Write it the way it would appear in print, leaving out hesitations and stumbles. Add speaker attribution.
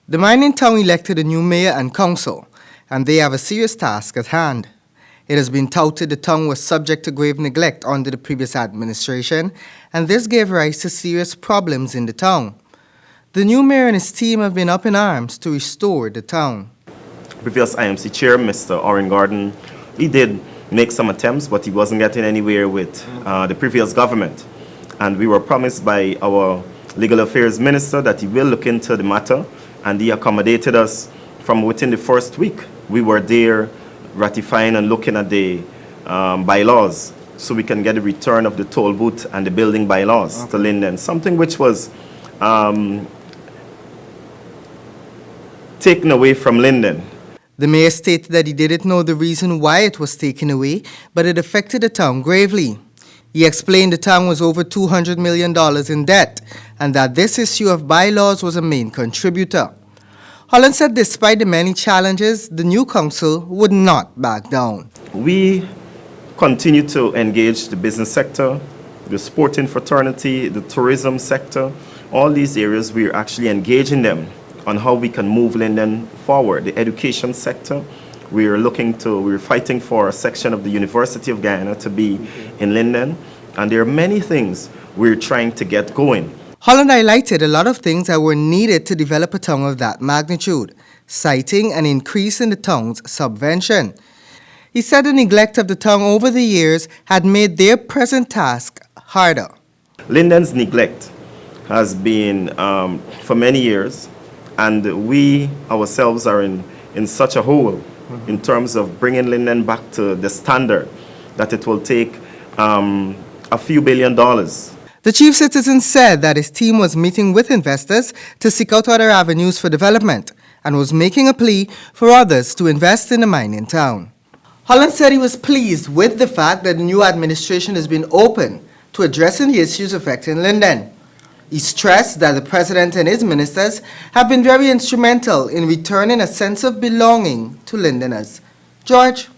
Speaker 1: The mining town elected a new mayor and council, and they have a serious task at hand. It has been touted the town was subject to grave neglect under the previous administration, and this gave rise to serious problems in the town. The new mayor and his team have been up in arms to restore the town.
Speaker 2: Previous IMC chair, Mr. Oren Gordon, he did make some attempts, but he wasn't getting anywhere with the previous government. And we were promised by our legal affairs minister that he will look into the matter, and he accommodated us from within the first week. We were there ratifying and looking at the bylaws so we can get a return of the toll booth and the building bylaws to Linden, something which was taken away from Linden.
Speaker 1: The mayor stated that he didn't know the reason why it was taken away, but it affected the town gravely. He explained the town was over $200 million in debt and that this issue of bylaws was a main contributor. Holland said despite the many challenges, the new council would not back down.
Speaker 2: We continue to engage the business sector, the sporting fraternity, the tourism sector. All these areas, we're actually engaging them on how we can move Linden forward. The education sector, we're fighting for a section of the University of Guyana to be in Linden, and there are many things we're trying to get going.
Speaker 1: Holland highlighted a lot of things that were needed to develop a town of that magnitude, citing an increase in the town's subvention. He said the neglect of the town over the years had made their present task harder.
Speaker 2: Linden's neglect has been for many years, and we ourselves are in such a hole in terms of bringing Linden back to the standard that it will take a few $1 billion.
Speaker 1: The chief citizen said that his team was meeting with investors to seek out other avenues for development and was making a plea for others to invest in the mining town. Holland said he was pleased with the fact that the new administration has been open to addressing the issues affecting Linden. He stressed that the president and his ministers have been very instrumental in returning a sense of belonging to Lindeners. George.